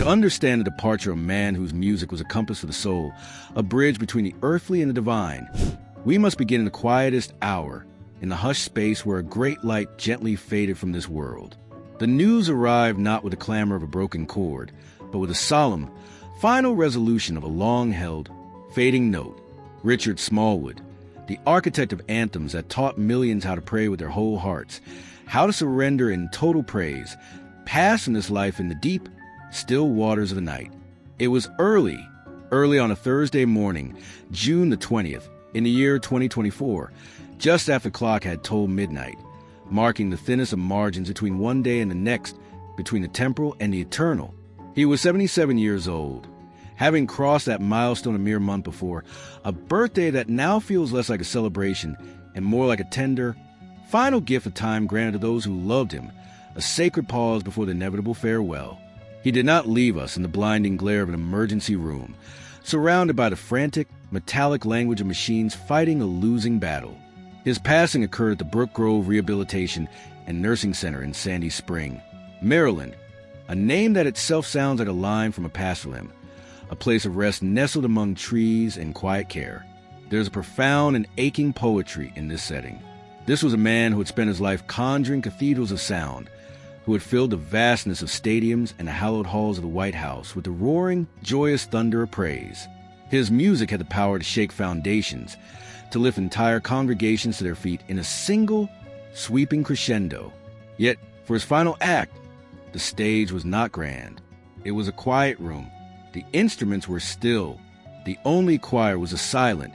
understand the departure of a man whose music was a compass for the soul, a bridge between the earthly and the divine, we must begin in the quietest hour, in the hushed space where a great light gently faded from this world. The news arrived not with the clamor of a broken chord, but with a solemn, final resolution of a long-held, fading note. Richard Smallwood, the architect of anthems that taught millions how to pray with their whole hearts, how to surrender in total praise, passed from this life in the deep, still waters of the night. It was early on a Thursday morning, June the 20th, in the year 2024, just after the clock had tolled midnight, marking the thinnest of margins between one day and the next, between the temporal and the eternal. He was 77 years old, having crossed that milestone a mere month before, a birthday that now feels less like a celebration and more like a tender, final gift of time granted to those who loved him, a sacred pause before the inevitable farewell. He did not leave us in the blinding glare of an emergency room, surrounded by the frantic, metallic language of machines fighting a losing battle. His passing occurred at the Brook Grove Rehabilitation and Nursing Center in Sandy Spring, Maryland, a name that itself sounds like a line from a pastoral hymn, a place of rest nestled among trees and quiet care. There's a profound and aching poetry in this setting. This was a man who had spent his life conjuring cathedrals of sound, who had filled the vastness of stadiums and the hallowed halls of the White House with the roaring, joyous thunder of praise. His music had the power to shake foundations, to lift entire congregations to their feet in a single, sweeping crescendo. Yet, for his final act, the stage was not grand. It was a quiet room. The instruments were still. The only choir was a silent,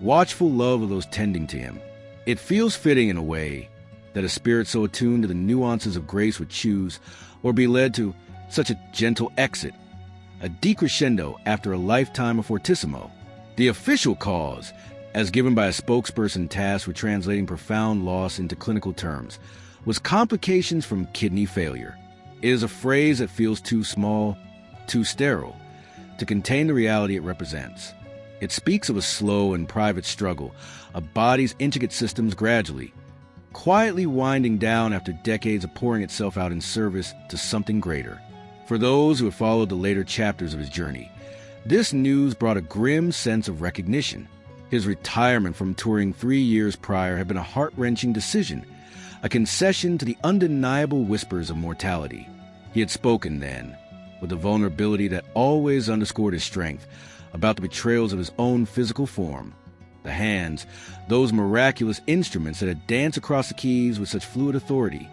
watchful love of those tending to him. It feels fitting in a way that a spirit so attuned to the nuances of grace would choose or be led to such a gentle exit, a decrescendo after a lifetime of fortissimo. The official cause, as given by a spokesperson tasked with translating profound loss into clinical terms, was complications from kidney failure. It is a phrase that feels too small, too sterile, to contain the reality it represents. It speaks of a slow and private struggle, a body's intricate systems gradually, quietly winding down after decades of pouring itself out in service to something greater. For those who had followed the later chapters of his journey, this news brought a grim sense of recognition. His retirement from touring 3 years prior had been a heart-wrenching decision, a concession to the undeniable whispers of mortality. He had spoken then, with the vulnerability that always underscored his strength, about the betrayals of his own physical form. The hands, those miraculous instruments that had danced across the keys with such fluid authority,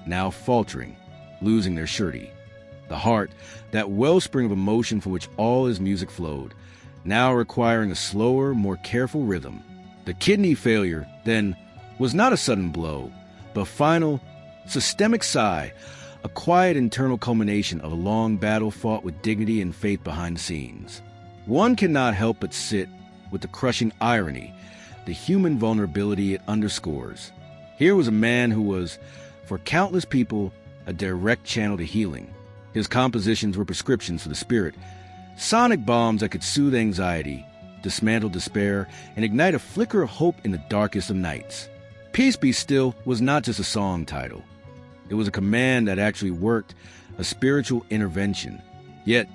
now faltering, losing their surety. The heart, that wellspring of emotion from which all his music flowed, now requiring a slower, more careful rhythm. The kidney failure, then, was not a sudden blow, but a final, systemic sigh, a quiet internal culmination of a long battle fought with dignity and faith behind the scenes. One cannot help but sit with the crushing irony, the human vulnerability it underscores. Here was a man who was, for countless people, a direct channel to healing. His compositions were prescriptions for the spirit, sonic bombs that could soothe anxiety, dismantle despair, and ignite a flicker of hope in the darkest of nights. Peace Be Still was not just a song title. It was a command that actually worked, a spiritual intervention. Yet,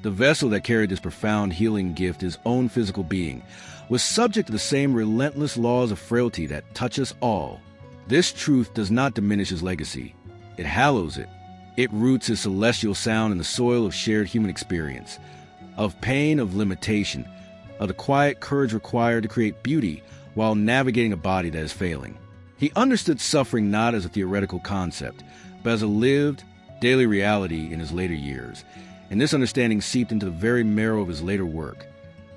the vessel that carried this profound healing gift, his own physical being, was subject to the same relentless laws of frailty that touch us all. This truth does not diminish his legacy. It hallows it. It roots his celestial sound in the soil of shared human experience, of pain, of limitation, of the quiet courage required to create beauty while navigating a body that is failing. He understood suffering not as a theoretical concept, but as a lived, daily reality in his later years, and this understanding seeped into the very marrow of his later work,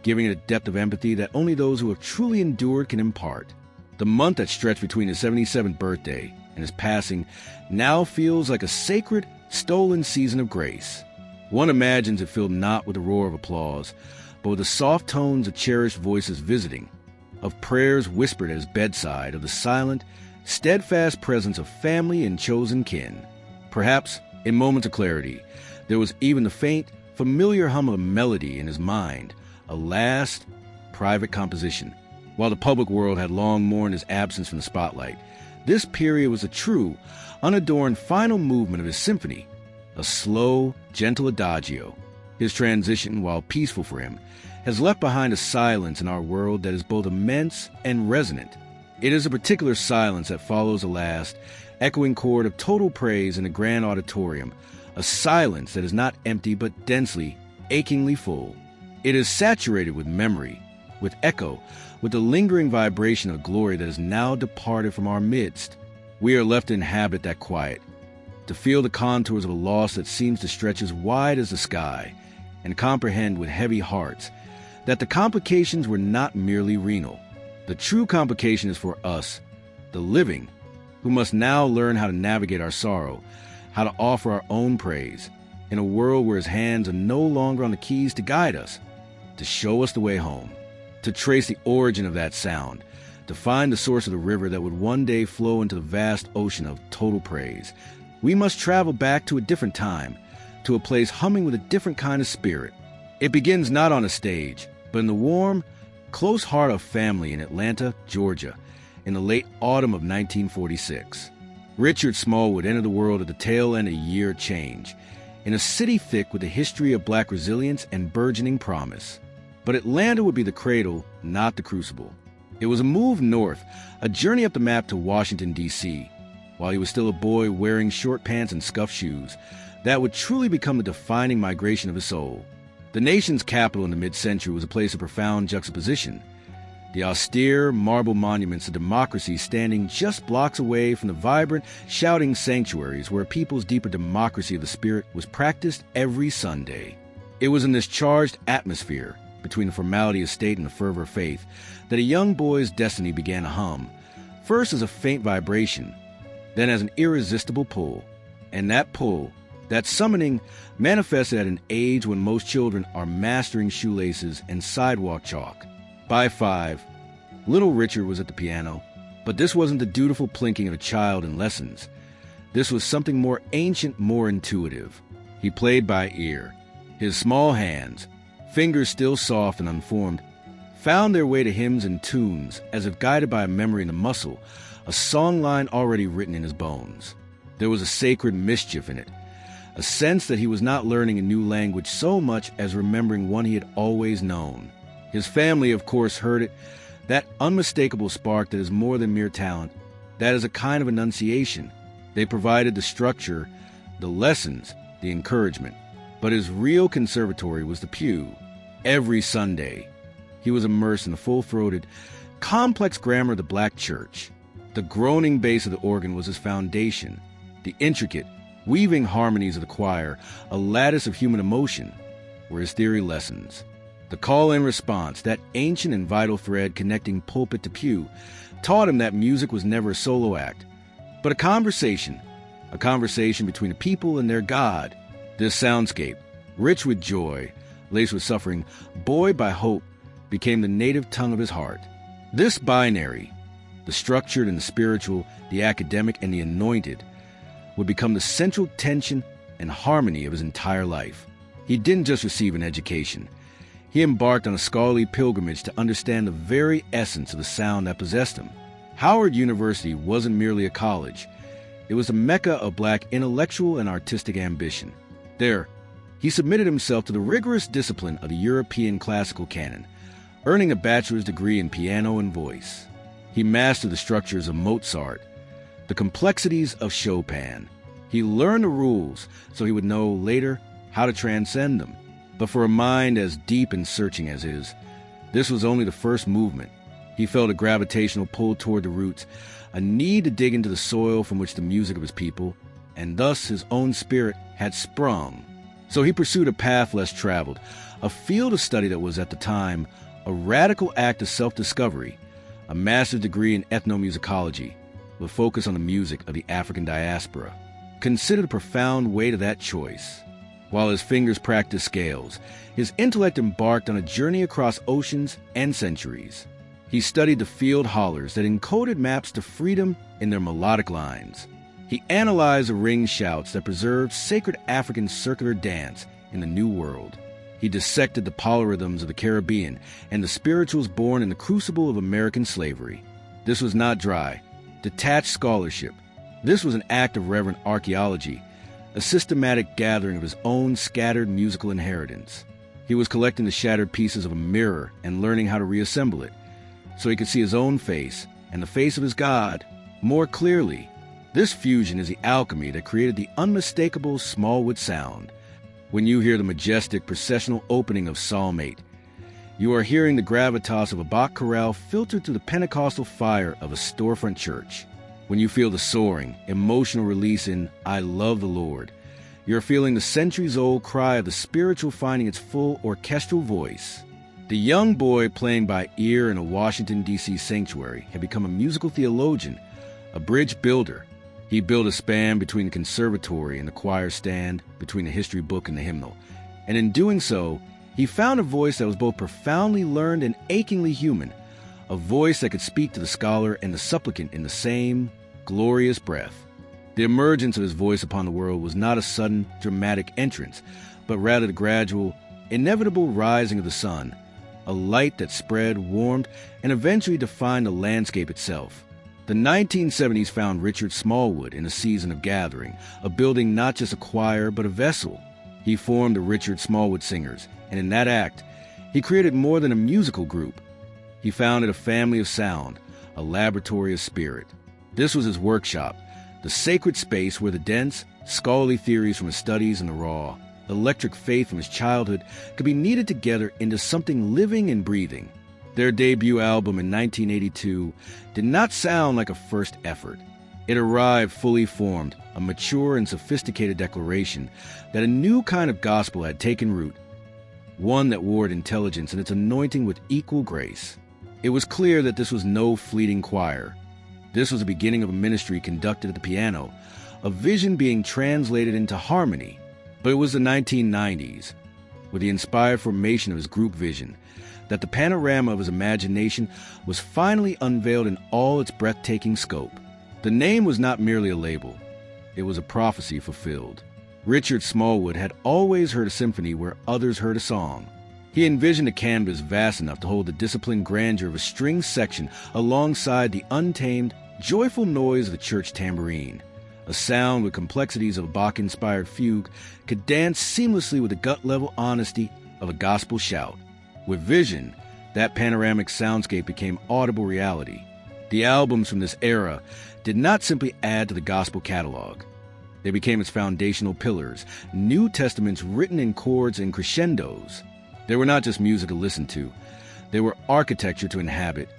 giving it a depth of empathy that only those who have truly endured can impart. The month that stretched between his 77th birthday and his passing now feels like a sacred, stolen season of grace. One imagines it filled not with the roar of applause, but with the soft tones of cherished voices visiting, of prayers whispered at his bedside, of the silent, steadfast presence of family and chosen kin. Perhaps, in moments of clarity, there was even the faint, familiar hum of a melody in his mind, a last, private composition. While the public world had long mourned his absence from the spotlight, this period was a true, unadorned final movement of his symphony, a slow, gentle adagio. His transition, while peaceful for him, has left behind a silence in our world that is both immense and resonant. It is a particular silence that follows the last, echoing chord of total praise in the grand auditorium, a silence that is not empty but densely, achingly full. It is saturated with memory, with echo, with the lingering vibration of glory that has now departed from our midst. We are left to inhabit that quiet, to feel the contours of a loss that seems to stretch as wide as the sky, and comprehend with heavy hearts that the complications were not merely renal. The true complication is for us, the living, who must now learn how to navigate our sorrow, how to offer our own praise, in a world where his hands are no longer on the keys to guide us, to show us the way home, to trace the origin of that sound, to find the source of the river that would one day flow into the vast ocean of total praise. We must travel back to a different time, to a place humming with a different kind of spirit. It begins not on a stage, but in the warm, close heart of family in Atlanta, Georgia, in the late autumn of 1946. Richard Smallwood entered the world at the tail end of a year change, in a city thick with a history of black resilience and burgeoning promise. But Atlanta would be the cradle, not the crucible. It was a move north, a journey up the map to Washington, D.C., while he was still a boy wearing short pants and scuffed shoes, that would truly become the defining migration of his soul. The nation's capital in the mid-century was a place of profound juxtaposition. The austere marble monuments of democracy standing just blocks away from the vibrant, shouting sanctuaries where a people's deeper democracy of the spirit was practiced every Sunday. It was in this charged atmosphere, between the formality of state and the fervor of faith, that a young boy's destiny began to hum, first as a faint vibration, then as an irresistible pull. And that pull, that summoning, manifested at an age when most children are mastering shoelaces and sidewalk chalk. By 5, little Richard was at the piano, but this wasn't the dutiful plinking of a child in lessons. This was something more ancient, more intuitive. He played by ear. His small hands, fingers still soft and unformed, found their way to hymns and tunes as if guided by a memory in the muscle, a song line already written in his bones. There was a sacred mischief in it, a sense that he was not learning a new language so much as remembering one he had always known. His family, of course, heard it, that unmistakable spark that is more than mere talent, that is a kind of enunciation. They provided the structure, the lessons, the encouragement. But his real conservatory was the pew. Every Sunday, he was immersed in the full-throated, complex grammar of the black church. The groaning bass of the organ was his foundation. The intricate, weaving harmonies of the choir, a lattice of human emotion, were his theory lessons. The call and response, that ancient and vital thread connecting pulpit to pew, taught him that music was never a solo act, but a conversation between a people and their God. This soundscape, rich with joy, laced with suffering, buoyed by hope, became the native tongue of his heart. This binary, the structured and the spiritual, the academic and the anointed, would become the central tension and harmony of his entire life. He didn't just receive an education. He embarked on a scholarly pilgrimage to understand the very essence of the sound that possessed him. Howard University wasn't merely a college. It was the mecca of black intellectual and artistic ambition. There, he submitted himself to the rigorous discipline of the European classical canon, earning a bachelor's degree in piano and voice. He mastered the structures of Mozart, the complexities of Chopin. He learned the rules so he would know later how to transcend them. But for a mind as deep and searching as his, this was only the first movement. He felt a gravitational pull toward the roots, a need to dig into the soil from which the music of his people, and thus his own spirit, had sprung. So he pursued a path less traveled, a field of study that was at the time a radical act of self-discovery, a master's degree in ethnomusicology, with focus on the music of the African diaspora. Consider the profound weight of that choice. While his fingers practiced scales, his intellect embarked on a journey across oceans and centuries. He studied the field hollers that encoded maps to freedom in their melodic lines. He analyzed the ring shouts that preserved sacred African circular dance in the New World. He dissected the polyrhythms of the Caribbean and the spirituals born in the crucible of American slavery. This was not dry, detached scholarship. This was an act of reverent archaeology, a systematic gathering of his own scattered musical inheritance. He was collecting the shattered pieces of a mirror and learning how to reassemble it, so he could see his own face and the face of his God more clearly. This fusion is the alchemy that created the unmistakable Smallwood sound. When you hear the majestic processional opening of Psalm 8, you are hearing the gravitas of a Bach chorale filtered through the Pentecostal fire of a storefront church. When you feel the soaring, emotional release in I Love the Lord, you're feeling the centuries-old cry of the spiritual finding its full orchestral voice. The young boy playing by ear in a Washington, D.C. sanctuary had become a musical theologian, a bridge builder. He built a span between the conservatory and the choir stand, between the history book and the hymnal. And in doing so, he found a voice that was both profoundly learned and achingly human, a voice that could speak to the scholar and the supplicant in the same glorious breath. The emergence of his voice upon the world was not a sudden, dramatic entrance, but rather the gradual, inevitable rising of the sun, a light that spread, warmed, and eventually defined the landscape itself. The 1970s found Richard Smallwood in a season of gathering, of building not just a choir but a vessel. He formed the Richard Smallwood Singers, and in that act, he created more than a musical group. He founded a family of sound, a laboratory of spirit. This was his workshop, the sacred space where the dense, scholarly theories from his studies and the raw, electric faith from his childhood could be kneaded together into something living and breathing. Their debut album in 1982 did not sound like a first effort. It arrived fully formed, a mature and sophisticated declaration that a new kind of gospel had taken root, one that wore intelligence and its anointing with equal grace. It was clear that this was no fleeting choir. This was the beginning of a ministry conducted at the piano, a vision being translated into harmony. But it was the 1990s, with the inspired formation of his group vision, that the panorama of his imagination was finally unveiled in all its breathtaking scope. The name was not merely a label. It was a prophecy fulfilled. Richard Smallwood had always heard a symphony where others heard a song. He envisioned a canvas vast enough to hold the disciplined grandeur of a string section alongside the untamed, joyful noise of the church tambourine. A sound with complexities of a Bach-inspired fugue could dance seamlessly with the gut-level honesty of a gospel shout. With vision, that panoramic soundscape became audible reality. The albums from this era did not simply add to the gospel catalog. They became its foundational pillars, New Testaments written in chords and crescendos. They were not just music to listen to. They were architecture to inhabit.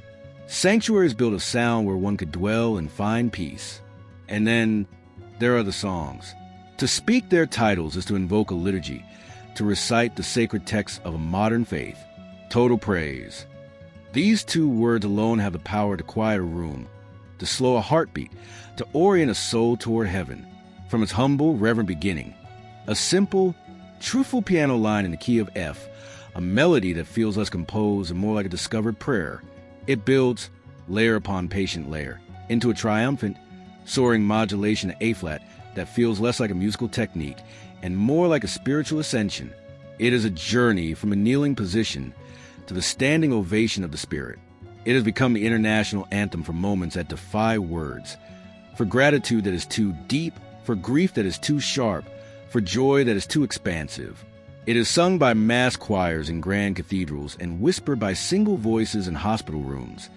Sanctuaries built of sound where one could dwell and find peace. And then there are the songs. To speak their titles is to invoke a liturgy, to recite the sacred texts of a modern faith. Total praise. These two words alone have the power to quiet a room, to slow a heartbeat, to orient a soul toward heaven. From its humble, reverent beginning, a simple, truthful piano line in the key of F, a melody that feels less composed and more like a discovered prayer, it builds, layer upon patient layer, into a triumphant, soaring modulation at A-flat that feels less like a musical technique and more like a spiritual ascension. It is a journey from a kneeling position to the standing ovation of the spirit. It has become the international anthem for moments that defy words, for gratitude that is too deep, for grief that is too sharp, for joy that is too expansive. It is sung by mass choirs in grand cathedrals and whispered by single voices in hospital rooms.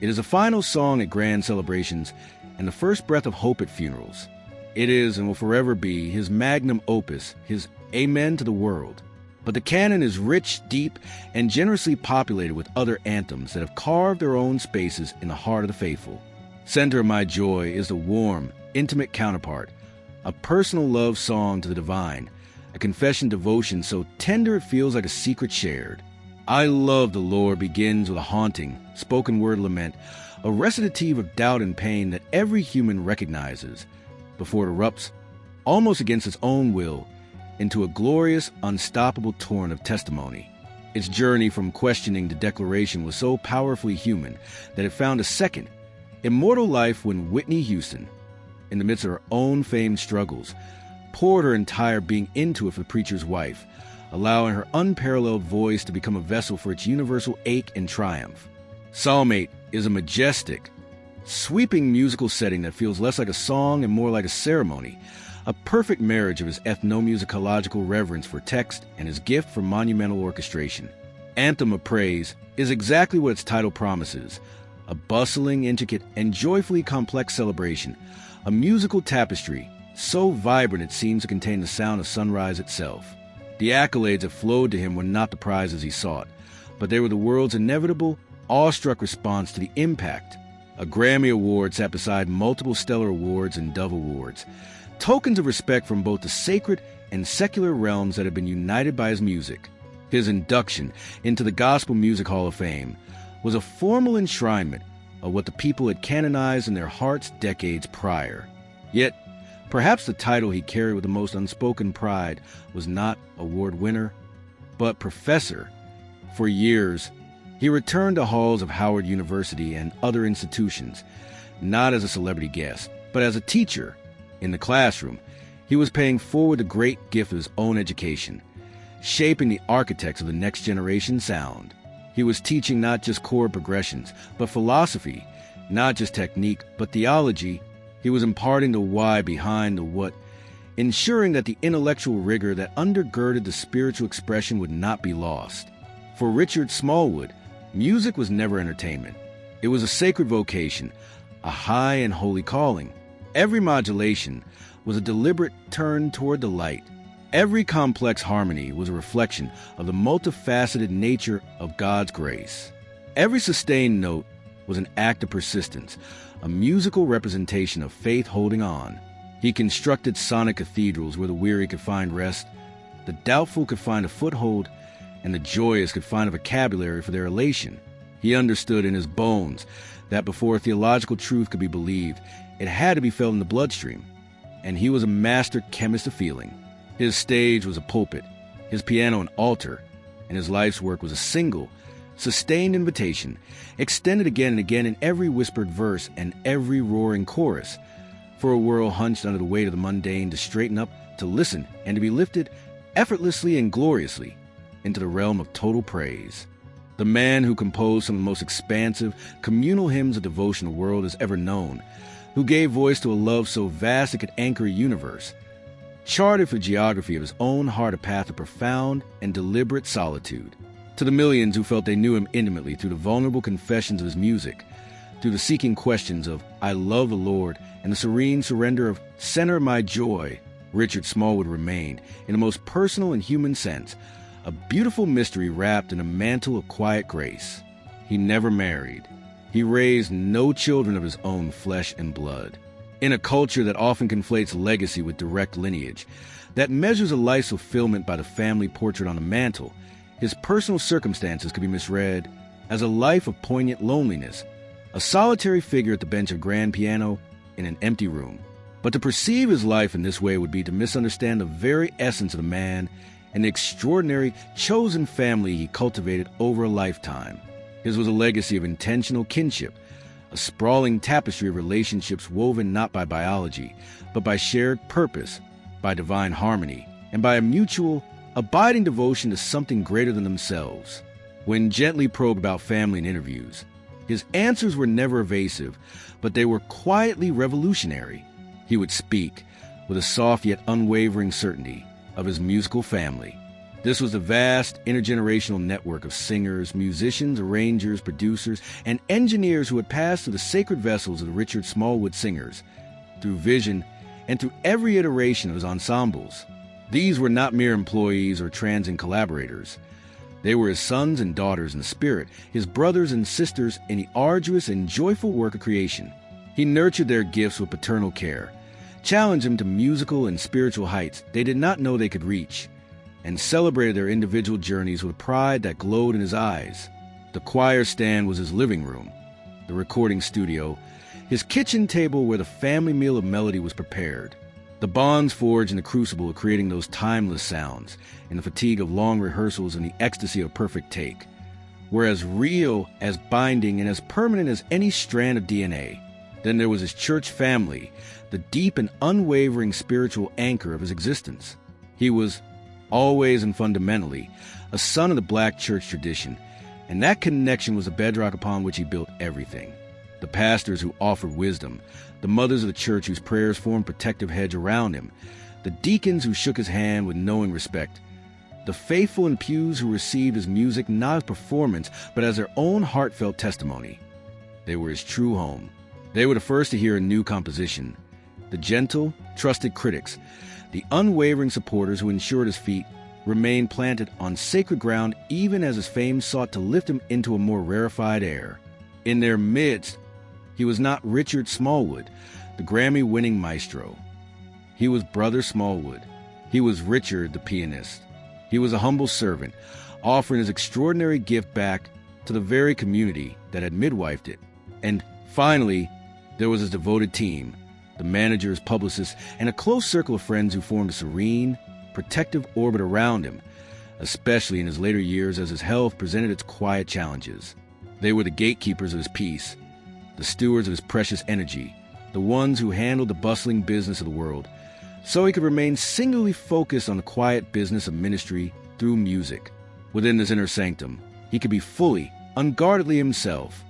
It is a final song at grand celebrations and the first breath of hope at funerals. It is and will forever be his magnum opus, his amen to the world. But the canon is rich, deep, and generously populated with other anthems that have carved their own spaces in the heart of the faithful. Center of My Joy is the warm, intimate counterpart, a personal love song to the divine, a confession devotion so tender it feels like a secret shared. I Love the Lord begins with a haunting, spoken word lament, a recitative of doubt and pain that every human recognizes, before it erupts, almost against its own will, into a glorious, unstoppable torrent of testimony. Its journey from questioning to declaration was so powerfully human that it found a second, immortal life when Whitney Houston, in the midst of her own famed struggles, poured her entire being into it for the preacher's wife, allowing her unparalleled voice to become a vessel for its universal ache and triumph. Psalm 8 is a majestic, sweeping musical setting that feels less like a song and more like a ceremony, a perfect marriage of his ethnomusicological reverence for text and his gift for monumental orchestration. Anthem of Praise is exactly what its title promises: a bustling, intricate, and joyfully complex celebration, a musical tapestry so vibrant it seems to contain the sound of sunrise itself. The accolades that flowed to him were not the prizes he sought, but they were the world's inevitable, awestruck response to the impact. A Grammy Award sat beside multiple Stellar Awards and Dove Awards, tokens of respect from both the sacred and secular realms that had been united by his music. His induction into the Gospel Music Hall of Fame was a formal enshrinement of what the people had canonized in their hearts decades prior. Yet, perhaps the title he carried with the most unspoken pride was not award winner, but professor. For years, he returned to halls of Howard University and other institutions, not as a celebrity guest, but as a teacher. In the classroom, he was paying forward the great gift of his own education, shaping the architects of the next generation sound. He was teaching not just chord progressions, but philosophy, not just technique, but theology. He was imparting the why behind the what, ensuring that the intellectual rigor that undergirded the spiritual expression would not be lost. For Richard Smallwood, music was never entertainment. It was a sacred vocation, a high and holy calling. Every modulation was a deliberate turn toward the light. Every complex harmony was a reflection of the multifaceted nature of God's grace. Every sustained note was an act of persistence, a musical representation of faith holding on. He constructed sonic cathedrals where the weary could find rest, the doubtful could find a foothold, and the joyous could find a vocabulary for their elation. He understood in his bones that before theological truth could be believed, it had to be felt in the bloodstream. And he was a master chemist of feeling. His stage was a pulpit, his piano an altar, and his life's work was a single, sustained invitation, extended again and again in every whispered verse and every roaring chorus, for a world hunched under the weight of the mundane to straighten up, to listen, and to be lifted effortlessly and gloriously into the realm of total praise. The man who composed some of the most expansive, communal hymns of devotion the world has ever known, who gave voice to a love so vast it could anchor a universe, charted for the geography of his own heart a path of profound and deliberate solitude. To the millions who felt they knew him intimately through the vulnerable confessions of his music, through the seeking questions of "I love the Lord" and the serene surrender of "Center of my joy," Richard Smallwood remained, in the most personal and human sense, a beautiful mystery wrapped in a mantle of quiet grace. He never married. He raised no children of his own flesh and blood. In a culture that often conflates legacy with direct lineage, that measures a life's fulfillment by the family portrait on the mantle, his personal circumstances could be misread as a life of poignant loneliness, a solitary figure at the bench of grand piano in an empty room. But to perceive his life in this way would be to misunderstand the very essence of the man and the extraordinary, chosen family he cultivated over a lifetime. His was a legacy of intentional kinship, a sprawling tapestry of relationships woven not by biology, but by shared purpose, by divine harmony, and by a mutual, abiding devotion to something greater than themselves. When gently probed about family in interviews, his answers were never evasive, but they were quietly revolutionary. He would speak, with a soft yet unwavering certainty, of his musical family. This was a vast intergenerational network of singers, musicians, arrangers, producers, and engineers who had passed through the sacred vessels of the Richard Smallwood Singers, through vision, and through every iteration of his ensembles. These were not mere employees or transient collaborators. They were his sons and daughters in the spirit, his brothers and sisters in the arduous and joyful work of creation. He nurtured their gifts with paternal care, challenged them to musical and spiritual heights they did not know they could reach, and celebrated their individual journeys with pride that glowed in his eyes. The choir stand was his living room, the recording studio, his kitchen table where the family meal of melody was prepared. The bonds forged in the crucible of creating those timeless sounds, in the fatigue of long rehearsals and the ecstasy of perfect take, were as real, as binding, and as permanent as any strand of DNA. Then there was his church family, the deep and unwavering spiritual anchor of his existence. He was, always and fundamentally, a son of the black church tradition, and that connection was the bedrock upon which he built everything. the pastors who offered wisdom, the mothers of the church whose prayers formed protective hedge around him, the deacons who shook his hand with knowing respect, the faithful in pews who received his music not as performance, but as their own heartfelt testimony. They were his true home. They were the first to hear a new composition. The gentle, trusted critics, the unwavering supporters who ensured his feet remained planted on sacred ground even as his fame sought to lift him into a more rarefied air. In their midst, he was not Richard Smallwood, the Grammy-winning maestro. He was Brother Smallwood. He was Richard the pianist. He was a humble servant, offering his extraordinary gift back to the very community that had midwifed it. And finally, there was his devoted team, the managers, publicists, and a close circle of friends who formed a serene, protective orbit around him, especially in his later years as his health presented its quiet challenges. They were the gatekeepers of his peace, the stewards of his precious energy, the ones who handled the bustling business of the world, so he could remain singularly focused on the quiet business of ministry through music. Within this inner sanctum, he could be fully, unguardedly himself.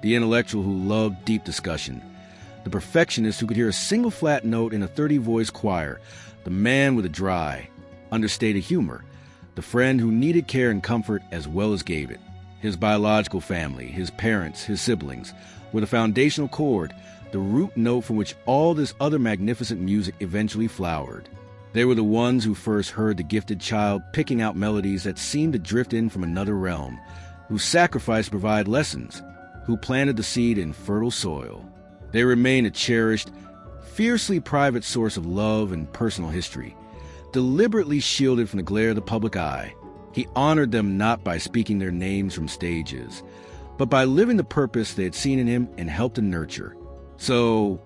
The intellectual who loved deep discussion, the perfectionist who could hear a single flat note in a 30-voice choir, the man with a dry, understated humor, the friend who needed care and comfort as well as gave it. His biological family, his parents, his siblings, were the foundational chord, the root note from which all this other magnificent music eventually flowered. They were the ones who first heard the gifted child picking out melodies that seemed to drift in from another realm, who sacrificed to provide lessons, who planted the seed in fertile soil. They remain a cherished, fiercely private source of love and personal history, deliberately shielded from the glare of the public eye. He honored them not by speaking their names from stages, but by living the purpose they had seen in him and helped to nurture. So,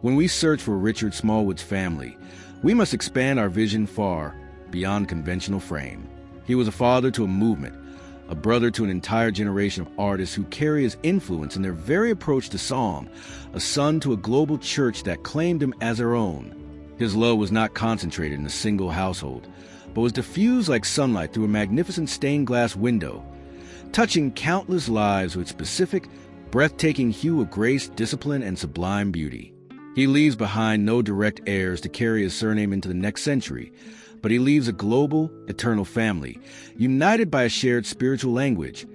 when we search for Richard Smallwood's family, we must expand our vision far beyond conventional frame. He was a father to a movement, a brother to an entire generation of artists who carry his influence in their very approach to song, a son to a global church that claimed him as their own. His love was not concentrated in a single household, but was diffused like sunlight through a magnificent stained glass window, touching countless lives with specific, breathtaking hue of grace, discipline, and sublime beauty. He leaves behind no direct heirs to carry his surname into the next century, but he leaves a global, eternal family, united by a shared spiritual language,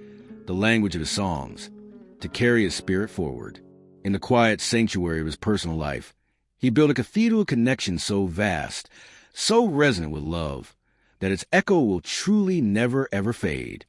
the language of his songs, to carry his spirit forward. In the quiet sanctuary of his personal life, he built a cathedral connection so vast, so resonant with love, that its echo will truly never ever fade.